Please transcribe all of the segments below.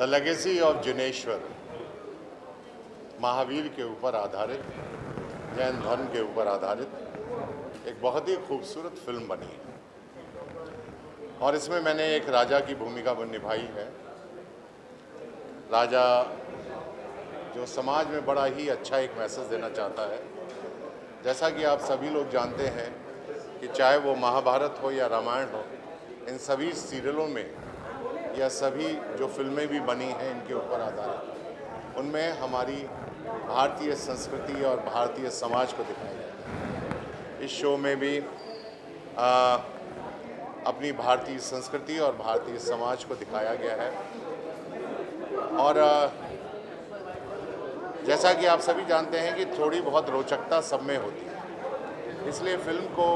Legacy of Jineshwar Mahavir के ऊपर आधारित, जैन धर्म के ऊपर आधारित एक बहुत ही खूबसूरत फिल्म बनी है और इसमें मैंने एक राजा की भूमिका निभाई है। राजा जो समाज में बड़ा ही अच्छा एक मैसेज देना चाहता है। जैसा कि आप सभी लोग जानते हैं कि चाहे वो महाभारत हो या रामायण हो, इन सभी सीरियलों में या सभी जो फिल्में भी बनी हैं इनके ऊपर आधारित, उनमें हमारी भारतीय संस्कृति और भारतीय समाज को दिखाया जाता है। इस शो में भी अपनी भारतीय संस्कृति और भारतीय समाज को दिखाया गया है और जैसा कि आप सभी जानते हैं कि थोड़ी बहुत रोचकता सब में होती है, इसलिए फिल्म को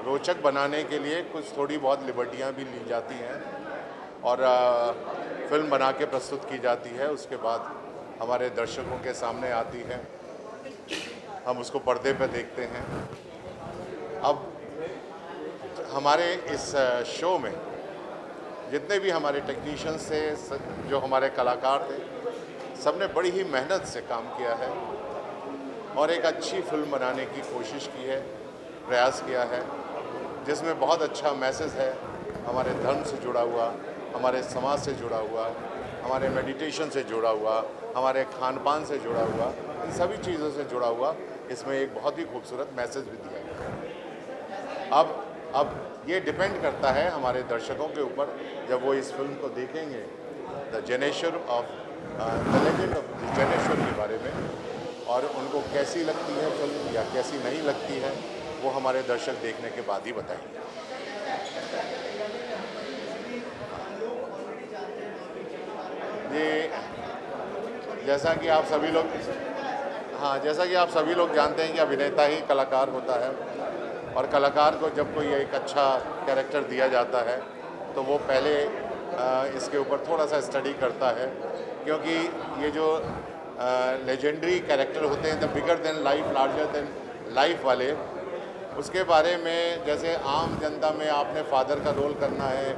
रोचक बनाने के लिए कुछ थोड़ी बहुत लिबर्टियां भी ली जाती हैं और फिल्म बना के प्रस्तुत की जाती है। उसके बाद हमारे दर्शकों के सामने आती है, हम उसको पर्दे पर देखते हैं। अब हमारे इस शो में जितने भी हमारे टेक्नीशियंस थे, जो हमारे कलाकार थे, सब ने बड़ी ही मेहनत से काम किया है और एक अच्छी फिल्म बनाने की कोशिश की है, प्रयास किया है, जिसमें बहुत अच्छा मैसेज है हमारे धर्म से जुड़ा हुआ, हमारे समाज से जुड़ा हुआ, हमारे मेडिटेशन से जुड़ा हुआ, हमारे खान पान से जुड़ा हुआ, इन सभी चीज़ों से जुड़ा हुआ इसमें एक बहुत ही खूबसूरत मैसेज भी दिया गया है। अब ये डिपेंड करता है हमारे दर्शकों के ऊपर, जब वो इस फिल्म को देखेंगे, द जेनेश्वर ऑफ द लेजेंड ऑफ जेनेश्वर के बारे में, और उनको कैसी लगती है फिल्म या कैसी नहीं लगती है, वो हमारे दर्शक देखने के बाद ही बताएंगे। ये जैसा कि आप सभी लोग जानते हैं कि अभिनेता ही कलाकार होता है और कलाकार को जब कोई एक अच्छा कैरेक्टर दिया जाता है तो वो पहले इसके ऊपर थोड़ा सा स्टडी करता है, क्योंकि ये जो लेजेंडरी कैरेक्टर होते हैं, the bigger than life larger than life वाले, उसके बारे में जैसे आम जनता में आपने फादर का रोल करना है,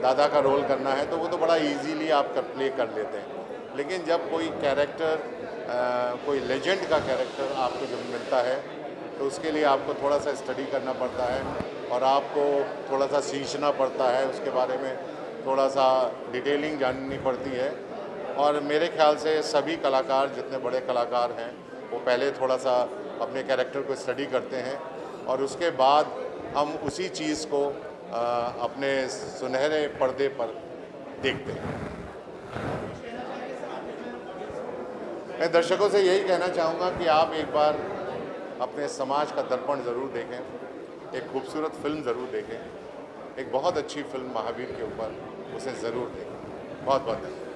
दादा का रोल करना है, तो वो तो बड़ा इजीली आप प्ले कर लेते हैं। लेकिन जब कोई कैरेक्टर, कोई लेजेंड का कैरेक्टर आपको जब मिलता है तो उसके लिए आपको थोड़ा सा स्टडी करना पड़ता है और आपको थोड़ा सा सींचना पड़ता है, उसके बारे में थोड़ा सा डिटेलिंग जाननी पड़ती है। और मेरे ख्याल से सभी कलाकार, जितने बड़े कलाकार हैं, वो पहले थोड़ा सा अपने कैरेक्टर को स्टडी करते हैं और उसके बाद हम उसी चीज़ को अपने सुनहरे पर्दे पर देखते हैं। मैं दर्शकों से यही कहना चाहूँगा कि आप एक बार अपने समाज का दर्पण ज़रूर देखें, एक खूबसूरत फिल्म ज़रूर देखें, एक बहुत अच्छी फिल्म महावीर के ऊपर, उसे ज़रूर देखें। बहुत बहुत धन्यवाद।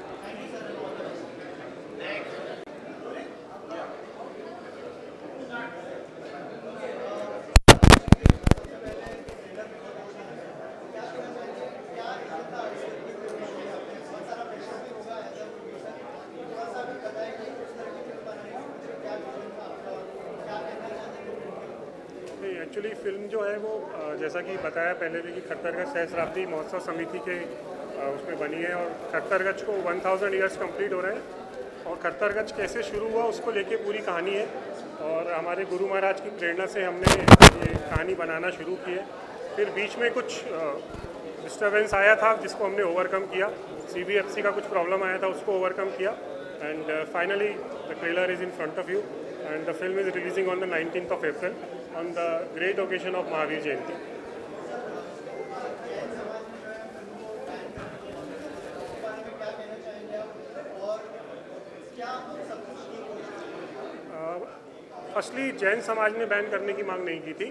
एक्चुअली फिल्म जो है वो जैसा कि बताया पहले भी कि खट्टरगछ सहस्राब्दी महोत्सव समिति के उसमें बनी है और खट्टरगछ को 1000 ईयर्स कंप्लीट हो रहे हैं और खट्टरगछ कैसे शुरू हुआ उसको लेके पूरी कहानी है और हमारे गुरु महाराज की प्रेरणा से हमने ये कहानी बनाना शुरू की है। फिर बीच में कुछ डिस्टर्बेंस आया था जिसको हमने ओवरकम किया, CBFC का कुछ प्रॉब्लम आया था, उसको ओवरकम किया and finally the trailer is in front of you and the film is releasing on the 19th of April on the great occasion of Mahavir Jayanti. Firstly Jain समाज ने ban करने की मांग नहीं की थी।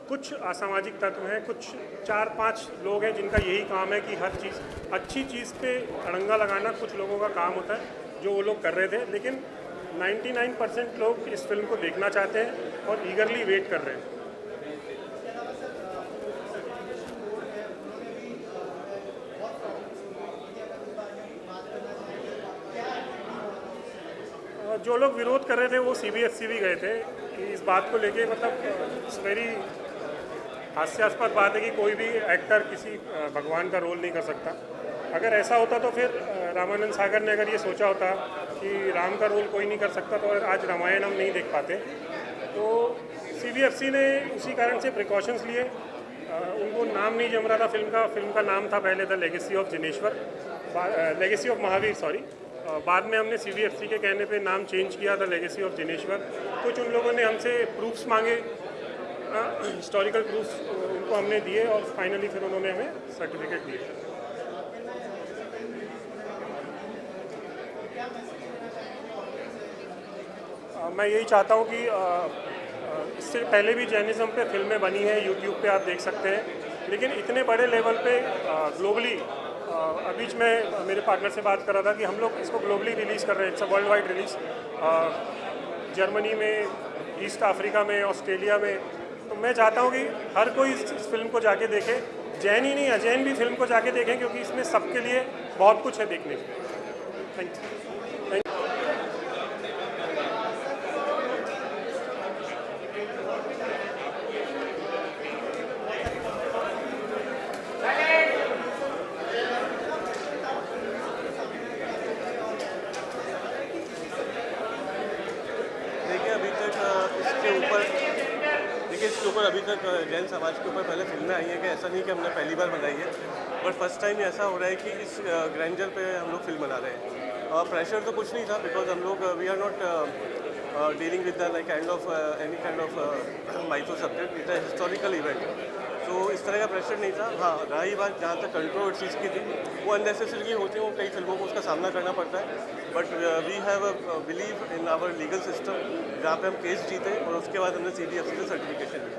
कुछ असामाजिक तत्व हैं, कुछ 4-5 लोग हैं जिनका यही काम है कि हर चीज़, अच्छी चीज़ पे अड़ंगा लगाना कुछ लोगों का काम होता है, जो वो लोग कर रहे थे। लेकिन 99% लोग इस फिल्म को देखना चाहते हैं और ईगरली वेट कर रहे हैं। जो लोग विरोध कर रहे थे वो CBFC भी गए थे कि इस बात को लेके, मतलब इट्स वेरी हास्यास्पद बात है कि कोई भी एक्टर किसी भगवान का रोल नहीं कर सकता। अगर ऐसा होता तो फिर रामानंद सागर ने अगर ये सोचा होता कि राम का रोल कोई नहीं कर सकता तो आज रामायण हम नहीं देख पाते। तो CBFC ने उसी कारण से प्रिकॉशंस लिए। उनको नाम नहीं जम रहा था फिल्म का नाम था पहले the legacy of Jineshwar, legacy of Mahavir sorry. बाद में हमने CBFC के कहने पे नाम चेंज किया द लेगेसी ऑफ जिनेश्वर। कुछ उन लोगों ने हमसे प्रूफ्स मांगे, हिस्टोरिकल प्रूफ्स उनको हमने दिए और फाइनली फिर उन्होंने हमें सर्टिफिकेट दिए। मैं यही चाहता हूँ कि इससे पहले भी जैनिज़्म पे फिल्में बनी हैं, यूट्यूब पे आप देख सकते हैं, लेकिन इतने बड़े लेवल पे ग्लोबली अभी मैं मेरे पार्टनर से बात कर रहा था कि हम लोग इसको ग्लोबली रिलीज़ कर रहे हैं। It's a world wide release, Germany में, ईस्ट अफ्रीका में, ऑस्ट्रेलिया में। तो मैं चाहता हूँ कि हर कोई इस फिल्म को जाके देखे, जैन ही नहीं अजैन भी फिल्म को जाके देखें, क्योंकि इसमें सबके लिए बहुत कुछ है देखने के लिए। Thank you. इसके ऊपर अभी तक जैन समाज के ऊपर पहले फिल्में आई हैं कि ऐसा नहीं कि हमने पहली बार बनाई है, बट फर्स्ट टाइम ऐसा हो रहा है कि इस ग्रैंडर पे हम लोग फिल्म बना रहे हैं। प्रेशर तो कुछ नहीं था, बिकॉज हम लोग we are not dealing with the like kind of any kind of mytho subject, it's a historical event. तो इस तरह का प्रेशर नहीं था। हाँ, रही बात जहाँ तक कंट्रोवर्सीज की थी, वो अननेसेसरी होती हैं, कई फिल्मों को उसका सामना करना पड़ता है, but we have a believe in our legal system, जहाँ पे हम केस जीते और उसके बाद हमने CBFC से सर्टिफिकेशन ली।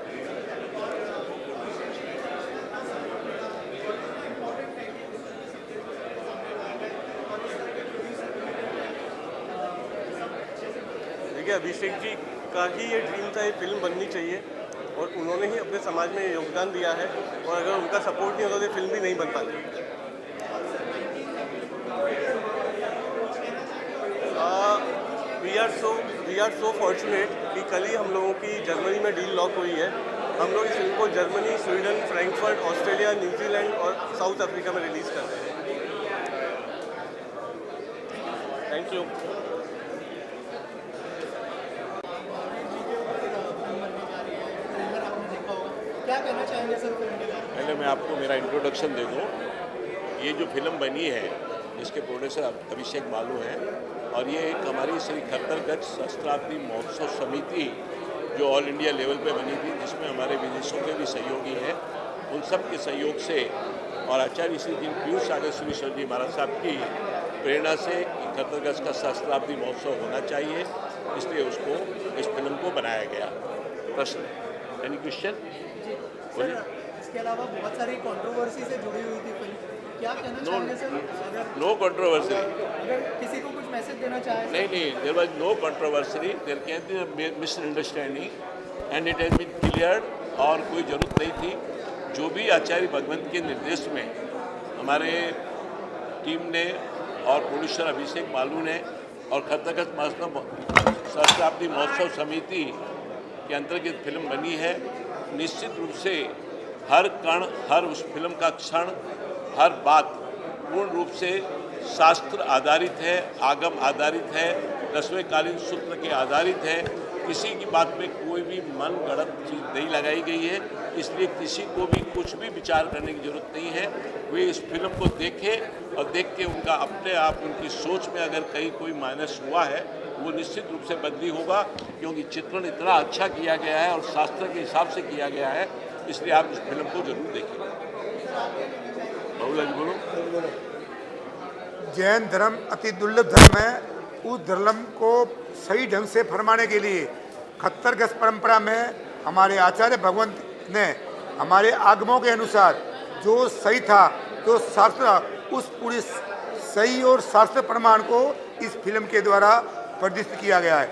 देखिए, अभिषेक जी का ही ये ड्रीम था, ये फिल्म बननी चाहिए, और उन्होंने ही अपने समाज में योगदान दिया है, और अगर उनका सपोर्ट नहीं होता तो फिल्म भी नहीं बन पाती। वी आर सो फॉर्चुनेट कि कल ही हम लोगों की जर्मनी में डील लॉक हुई है। हम लोग इस फिल्म को Germany, Sweden, Frankfurt, Australia, New Zealand और साउथ अफ्रीका में रिलीज़ कर रहे हैं। Thank you. क्या कहना चाहेंगे सर फिल्म के बारे में? पहले मैं आपको मेरा इंट्रोडक्शन दे दूं। ये जो फिल्म बनी है, इसके प्रोड्यूसर अभिषेक बालू हैं, और ये एक हमारी श्री खट्टरगढ़ सहस्त्राब्दी महोत्सव समिति जो ऑल इंडिया लेवल पे बनी थी, जिसमें हमारे विदेशों के भी सहयोगी हैं, उन सब के सहयोग से और आचार्य श्री जी पीयूष सागर श्रीश्वर जी महाराज साहब की प्रेरणा से खट्टरगढ़ का सहस्त्राब्दी महोत्सव होना चाहिए, इसलिए उसको इस फिल्म को बनाया गया। प्रश्न, एनी क्वेश्चन? सर, इसके अलावा बहुत सारी कंट्रोवर्सी से जुड़ी हुई थी फिल्म, क्या कहना चाहेंगे सर? No controversy. अगर किसी को कुछ मैसेज देना चाहे? नहीं, there was no controversy, there can be misunderstanding and it has been cleared, और कोई ज़रूरत नहीं थी। जो भी आचार्य भगवंत के निर्देश में हमारे टीम ने और प्रोड्यूसर अभिषेक बालू ने और खट्टरगढ़ सहस्त्राब्दी महोत्सव समिति के अंतर्गत फिल्म बनी है, निश्चित रूप से हर कण, हर उस फिल्म का क्षण, हर बात पूर्ण रूप से शास्त्र आधारित है, आगम आधारित है, दसवें सूत्र के आधारित है। किसी की बात में कोई भी मन गढ़ंत चीज़ नहीं लगाई गई है, इसलिए किसी को भी कुछ भी विचार करने की जरूरत नहीं है। वे इस फिल्म को देखें और देख के उनका अपने आप उनकी सोच में अगर कहीं कोई माइनस हुआ है, वो निश्चित रूप से बदली होगा, क्योंकि चित्रण इतना अच्छा किया गया है और शास्त्र के हिसाब से किया गया है, इसलिए आप इस फिल्म को जरूर देखें। बोलो। जैन धर्म अति दुर्लभ धर्म है। उस धर्म को सही ढंग से फरमाने के लिए खट्टरगढ़ परंपरा में हमारे आचार्य भगवंत ने हमारे आगमों के अनुसार जो सही था, तो शास्त्र उस पूरी सही और शास्त्र प्रमाण को इस फिल्म के द्वारा प्रदर्शित किया गया है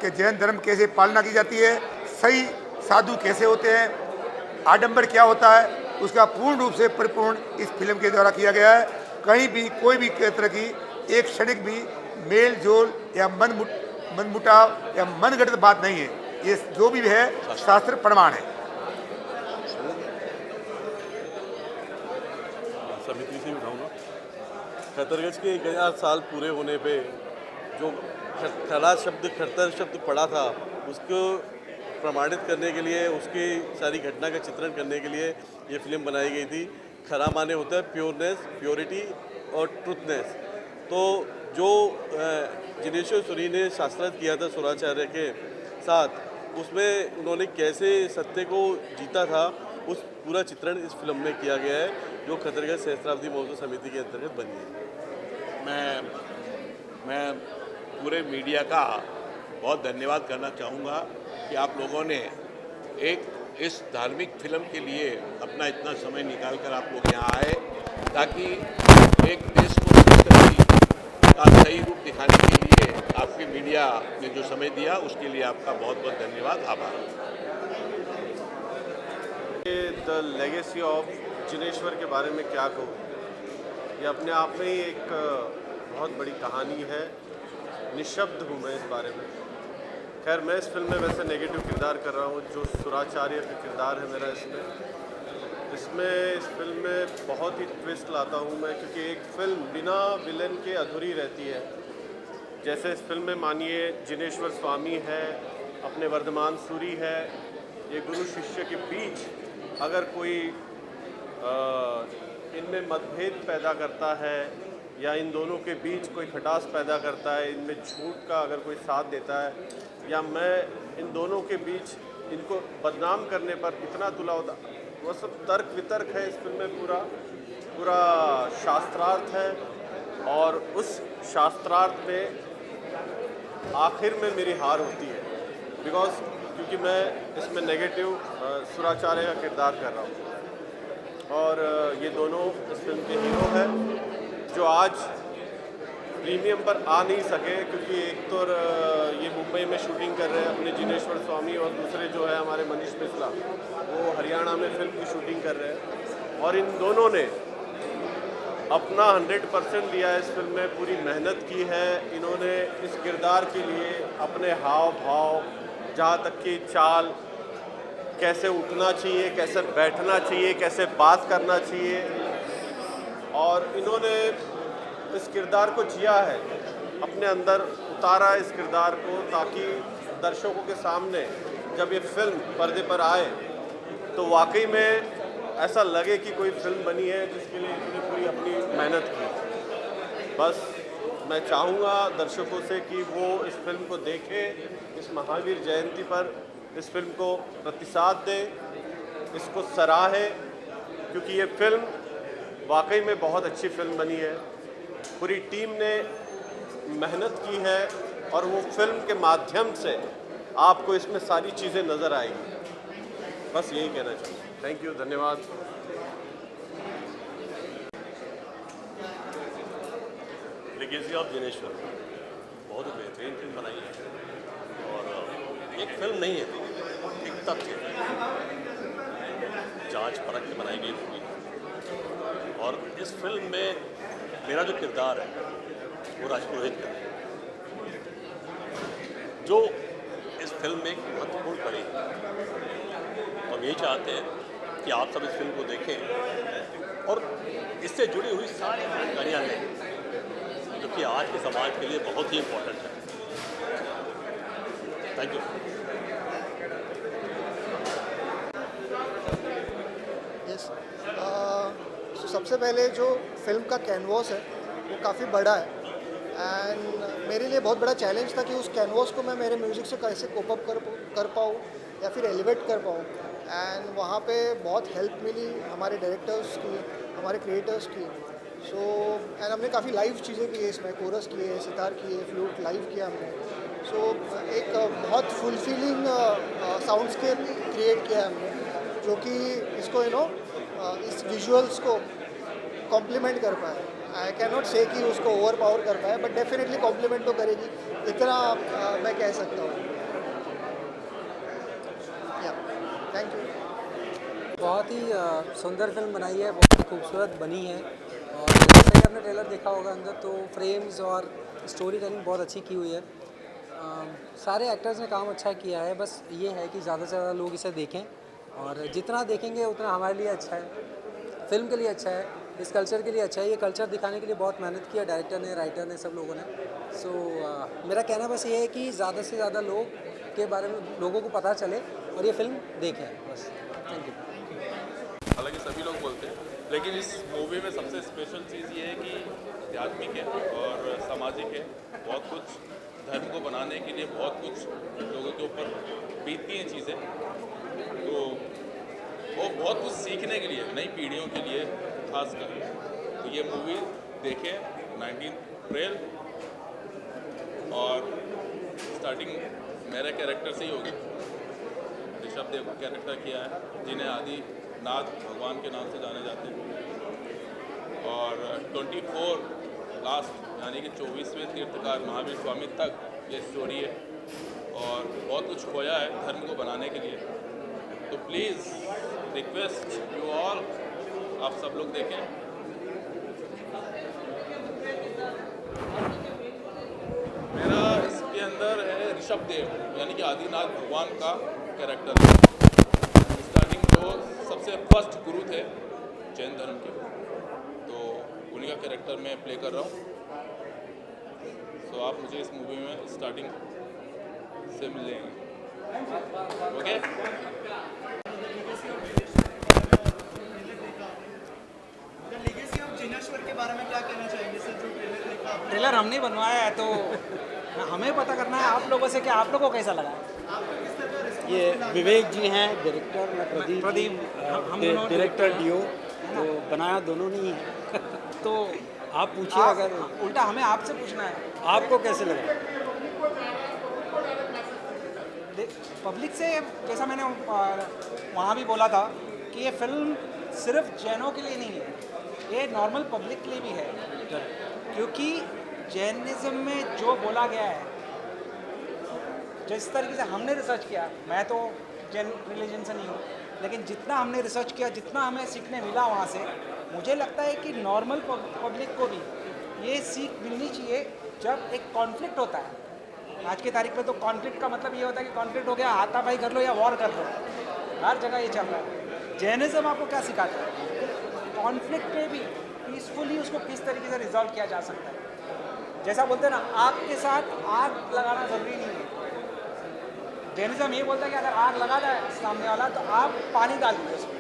कि जैन धर्म कैसे पालना की जाती है, सही साधु कैसे होते हैं, आडंबर क्या होता है, उसका पूर्ण रूप से परिपूर्ण इस फिल्म के द्वारा किया गया है। कहीं भी कोई भी तरह की एक क्षणिक भी मेल जोल या मनमुटाव या मनगढ़ंत बात नहीं है। ये जो भी है शास्त्र प्रमाण है। समिति से उठाऊंगा। खतरगंज के 1000 साल पूरे होने पे जो खतर शब्द पड़ा था उसको प्रमाणित करने के लिए, उसकी सारी घटना का चित्रण करने के लिए ये फिल्म बनाई गई थी। खरा माने होता है प्योरनेस, प्योरिटी और ट्रुथनेस। तो जो जिनेश्वर सूरी ने शास्त्रार्थ किया था सुराचार्य के साथ, उसमें उन्होंने कैसे सत्य को जीता था उस पूरा चित्रण इस फिल्म में किया गया है, जो खतरगंज सहस्त्राब्दी महोत्सव समिति के अंतर्गत बनी है। मैं पूरे मीडिया का बहुत धन्यवाद करना चाहूँगा कि आप लोगों ने इस धार्मिक फिल्म के लिए अपना इतना समय निकाल कर आप लोग यहाँ आए, ताकि एक देश को संस्कृति का सही रूप दिखाने के लिए आपकी मीडिया ने जो समय दिया उसके लिए आपका बहुत बहुत धन्यवाद, आभार। द लेगेसी ऑफ जिनेश्वर के बारे में क्या कहूँ, ये अपने आप में ही एक बहुत बड़ी कहानी है। निशब्द हूँ मैं इस बारे में। खैर, मैं इस फिल्म में वैसे नेगेटिव किरदार कर रहा हूँ, जो सुराचार्य का किरदार है मेरा इस फिल्म में बहुत ही ट्विस्ट लाता हूँ मैं, क्योंकि एक फिल्म बिना विलन के अधूरी रहती है। जैसे इस फिल्म में मानिए जिनेश्वर स्वामी है, अपने वर्धमान सूरी है, ये गुरु शिष्य के बीच अगर कोई इनमें मतभेद पैदा करता है या इन दोनों के बीच कोई खटास पैदा करता है, इनमें झूठ का अगर कोई साथ देता है, या मैं इन दोनों के बीच इनको बदनाम करने पर इतना तुला होता, वो सब तर्क वितर्क है इस फिल्म में। पूरा शास्त्रार्थ है, और उस शास्त्रार्थ में आखिर में मेरी हार होती है, क्योंकि मैं इसमें नेगेटिव सुराचार्य का किरदार कर रहा हूँ, और ये दोनों इस फिल्म के हीरो हैं जो आज प्रीमियम पर आ नहीं सके, क्योंकि एक तो ये मुंबई में शूटिंग कर रहे हैं अपने जिनेश्वर स्वामी, और दूसरे जो है हमारे मनीष मिश्रा, वो हरियाणा में फिल्म की शूटिंग कर रहे हैं। और इन दोनों ने अपना 100% दिया है इस फिल्म में, पूरी मेहनत की है इन्होंने इस किरदार के लिए। अपने हाव भाव, जहाँ तक कि चाल, कैसे उठना चाहिए, कैसे बैठना चाहिए, कैसे बात करना चाहिए, और इन्होंने इस किरदार को जिया है, अपने अंदर उतारा इस किरदार को, ताकि दर्शकों के सामने जब ये फिल्म पर्दे पर आए तो वाकई में ऐसा लगे कि कोई फिल्म बनी है जिसके लिए इन्होंने पूरी अपनी मेहनत की। बस मैं चाहूँगा दर्शकों से कि वो इस फिल्म को देखें, इस महावीर जयंती पर इस फिल्म को प्रतिसाद दें, इसको सराहें, क्योंकि ये फिल्म वाकई में बहुत अच्छी फिल्म बनी है। पूरी टीम ने मेहनत की है, और वो फिल्म के माध्यम से आपको इसमें सारी चीज़ें नज़र आएगी। बस यही कहना चाहूँगा। थैंक यू, धन्यवाद। लेगेसी ऑफ जिनेश्वर बहुत ही बेहतरीन फिल्म बनाई है, और एक फिल्म नहीं है, एक तथ्य जांच परख के बनाई गई मूवी। और इस फिल्म में मेरा जो किरदार है वो राजपुरोहित का, जो इस फिल्म में एक महत्वपूर्ण कड़ी है। तो हम यही चाहते हैं कि आप सब इस फिल्म को देखें और इससे जुड़ी हुई सारी जानकारियाँ लें, जो कि आज के समाज के लिए बहुत ही इम्पोर्टेंट है। Thank you. यस, सबसे पहले जो फिल्म का कैनवास है वो काफ़ी बड़ा है, एंड मेरे लिए बहुत बड़ा चैलेंज था कि उस कैनवास को मैं मेरे म्यूज़िक से कैसे कोप अप कर पाऊँ या फिर एलिवेट कर पाऊँ। एंड वहाँ पे बहुत हेल्प मिली हमारे डायरेक्टर्स की, हमारे क्रिएटर्स की। सो एंड हमने काफ़ी लाइव चीज़ें की है इसमें, कोरस किए, सितार किए, फ्लूट लाइव किया हमने। सो एक बहुत फुलफिलिंग साउंडस्केप क्रिएट किया हमने, जो कि इसको इस विजुअल्स को कॉम्प्लीमेंट कर पाए। आई कैन नॉट से कि उसको ओवर पावर कर पाए, बट डेफिनेटली कॉम्प्लीमेंट तो करेगी, इतना मैं कह सकता हूँ। या थैंक यू। बहुत ही सुंदर फिल्म बनाई है, बहुत ही खूबसूरत बनी है, और जैसे कि आपने ट्रेलर देखा होगा अंदर, तो फ्रेम्स और स्टोरी टेलिंग बहुत अच्छी की हुई है। सारे एक्टर्स ने काम अच्छा किया है, बस ये है कि ज़्यादा से ज़्यादा लोग इसे देखें, और जितना देखेंगे उतना हमारे लिए अच्छा है, फिल्म के लिए अच्छा है, इस कल्चर के लिए अच्छा है। ये कल्चर दिखाने के लिए बहुत मेहनत किया डायरेक्टर ने, राइटर ने, सब लोगों ने। सो मेरा कहना बस ये है कि ज़्यादा से ज़्यादा लोग के बारे में लोगों को पता चले और ये फिल्म देखें बस। Thank you. हालांकि सभी लोग बोलते हैं, लेकिन इस मूवी में सबसे स्पेशल चीज़ ये है कि आध्यात्मिक है और सामाजिक है। बहुत कुछ धर्म को बनाने के लिए बहुत कुछ लोगों के ऊपर बीतती हैं चीज़ें, तो वो बहुत कुछ सीखने के लिए, नई पीढ़ियों के लिए खासकर। तो ये मूवी देखें 19 अप्रैल, और स्टार्टिंग मेरे कैरेक्टर से ही होगी। ऋषभ देव का कैरेक्टर किया है, जिन्हें आदिनाथ भगवान के नाम से जाने जाते हैं। और 24 लास्ट यानी कि 24वें तीर्थकार महावीर स्वामी तक ये स्टोरी है, और बहुत कुछ खोया है धर्म को बनाने के लिए। तो प्लीज़ रिक्वेस्ट यू ऑल, आप सब लोग देखें। मेरा इसके अंदर है ऋषभ देव, यानी कि आदिनाथ भगवान का कैरेक्टर है। स्टार्टिंग जो सबसे फर्स्ट गुरु थे जैन धर्म के, तो उन्हीं का कैरेक्टर मैं प्ले कर रहा हूँ। तो आप मुझे इस मूवी में स्टार्टिंग से मिलेंगे, ओके? के बारे में क्या कहना चाहेंगे सर, जो ट्रेलर देखा? ट्रेलर हमने बनवाया है, तो हमें पता करना है आप लोगों से कि आप लोगों को कैसा लगा। ये विवेक जी हैं डायरेक्टर, मैं प्रदीप हम डायरेक्टर डीओ, तो बनाया दोनों ने ही है। तो आप पूछिए, अगर उल्टा हमें आपसे पूछना है आपको कैसे लगा। पब्लिक से, जैसा मैंने वहाँ भी बोला था कि ये फिल्म सिर्फ जैनों के लिए नहीं है, ये नॉर्मल पब्लिक के लिए भी है। क्योंकि जैनिज़्म में जो बोला गया है, जिस तरीके से हमने रिसर्च किया, मैं तो जैन रिलीजन से नहीं हूँ, लेकिन जितना हमने रिसर्च किया, जितना हमें सीखने मिला वहाँ से, मुझे लगता है कि नॉर्मल पब्लिक को भी ये सीख मिलनी चाहिए। जब एक कॉन्फ्लिक्ट होता है, आज की तारीख में तो कॉन्फ्लिक्ट का मतलब ये होता है कि कॉन्फ्लिक्ट हो गया, हाथापाई कर लो या वॉर कर लो, हर जगह ये चल रहा है। जैनिज़्म आपको क्या सिखाता है? कॉन्फ्लिक्ट में भी पीसफुली उसको किस तरीके से रिजॉल्व किया जा सकता है। जैसा बोलते हैं ना, आग के साथ आग लगाना ज़रूरी नहीं है। जैनिज़्म ये बोलता है कि अगर आग लगा रहा है सामने वाला, तो आप पानी डाल दीजिए उसमें।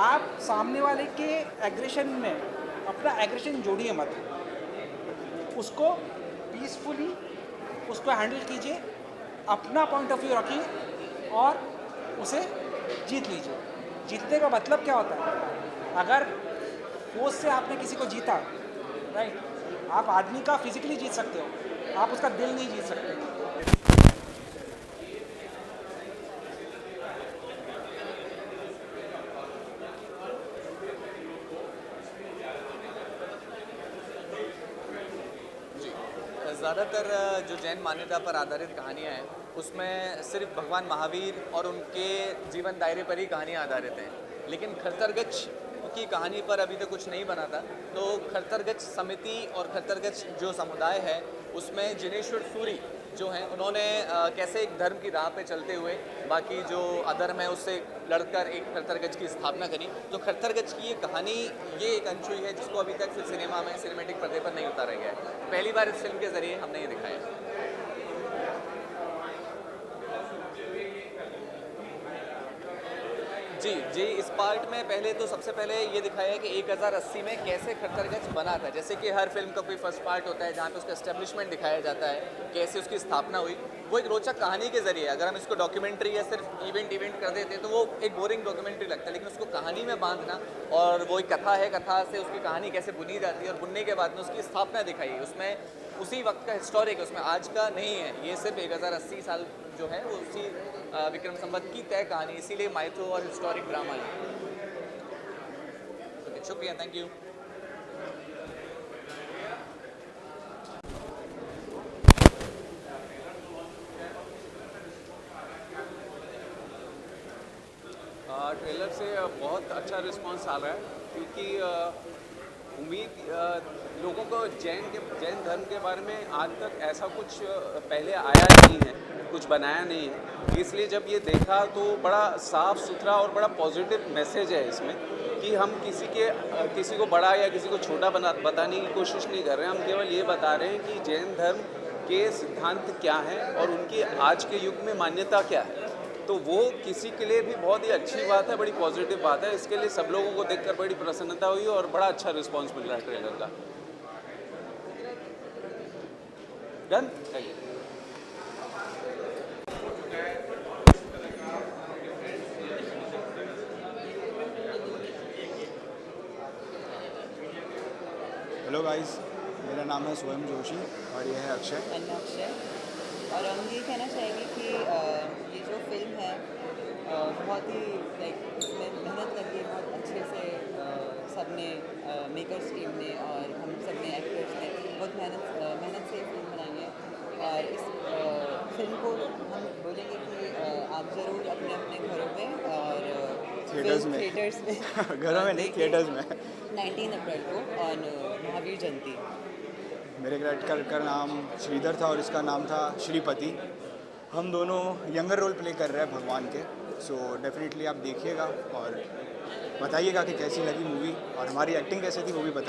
आप सामने वाले के एग्रेशन में अपना एग्रेशन जोड़िए मत, उसको पीसफुली उसको हैंडल कीजिए, अपना पॉइंट ऑफ व्यू रखिए और उसे जीत लीजिए। जीतने का मतलब क्या होता है? अगर फोर्स से आपने किसी को जीता, राइट, आप आदमी का फिजिकली जीत सकते हो, आप उसका दिल नहीं जीत सकते। ज़्यादातर जो जैन मान्यता पर आधारित कहानियाँ हैं, उसमें सिर्फ भगवान महावीर और उनके जीवन दायरे पर ही कहानियाँ आधारित हैं। लेकिन खरतरगच की कहानी पर अभी तक कुछ नहीं बना था। तो खरतरगच समिति और खरतरगच जो समुदाय है, उसमें जिनेश्वर सूरी जो हैं, उन्होंने कैसे एक धर्म की राह पे चलते हुए बाकी जो अधर्म है उससे लड़कर एक खरतरगच की स्थापना करी। तो खरतरगच की ये कहानी, ये एक अनछुई है जिसको अभी तक सिनेमा में, सिनेमेटिक पर्दे पर नहीं उतारा गया है। पहली बार इस फिल्म के ज़रिए हमने ये दिखाया। जी, इस पार्ट में पहले तो सबसे पहले ये दिखाया है कि 1080 में कैसे खरतरगच बना था। जैसे कि हर फिल्म का कोई फर्स्ट पार्ट होता है जहाँ पे उसका एस्टेब्लिशमेंट दिखाया जाता है, कैसे उसकी स्थापना हुई। वो एक रोचक कहानी के ज़रिए, अगर हम इसको डॉक्यूमेंट्री या सिर्फ इवेंट कर देते तो वो एक बोरिंग डॉक्यूमेंट्री लगता है, लेकिन उसको कहानी में बांधना, और वो एक कथा है, कथा से उसकी कहानी कैसे बुनी जाती है और बुनने के बाद में उसकी स्थापना दिखाई है। उसमें उसी वक्त का हिस्टोरिक है, उसमें आज का नहीं है। ये सिर्फ 1080 साल जो है वो उसी विक्रम संवत की तय कहानी, इसीलिए माइथो और हिस्टोरिक ड्रामा है। शुक्रिया, थैंक यू। ट्रेलर से बहुत अच्छा रिस्पांस आ रहा है, क्योंकि उम्मीद लोगों को जैन धर्म के बारे में आज तक ऐसा कुछ पहले आया नहीं है, कुछ बनाया नहीं है। इसलिए जब ये देखा तो बड़ा साफ़ सुथरा और बड़ा पॉजिटिव मैसेज है इसमें। कि हम किसी को बड़ा या किसी को छोटा बताने की कोशिश नहीं कर रहे हैं। हम केवल ये बता रहे हैं कि जैन धर्म के सिद्धांत क्या हैं और उनकी आज के युग में मान्यता क्या है। तो वो किसी के लिए भी बहुत ही अच्छी बात है, बड़ी पॉजिटिव बात है। इसके लिए सब लोगों को देखकर बड़ी प्रसन्नता हुई और बड़ा अच्छा रिस्पांस मिल रहा है ट्रेलर का। डन। हेलो गाइस, मेरा नाम है स्वयं जोशी और ये है अक्षय। अक्षय। और हम ये कहना चाहेंगे कि ये जो फिल्म है बहुत ही लाइक इसमें मेहनत लगी है, बहुत अच्छे से सब ने मेकर्स टीम ने और हम सब ने एक्टर्स ने बहुत मेहनत से फिल्म बनाई है। और इस फिल्म को हम बोलेंगे कि आप ज़रूर अपने अपने घरों में और थिएटर्स में घरों में नहीं, थिएटर्स में 19 अप्रैल को और महावीर जयंती। मेरे कैरेक्टर का नाम श्रीधर था और इसका नाम था श्रीपति। हम दोनों यंगर रोल प्ले कर रहे हैं भगवान के। सो डेफिनेटली आप देखिएगा और बताइएगा कि कैसी लगी मूवी और हमारी एक्टिंग कैसी थी वो भी बताइए।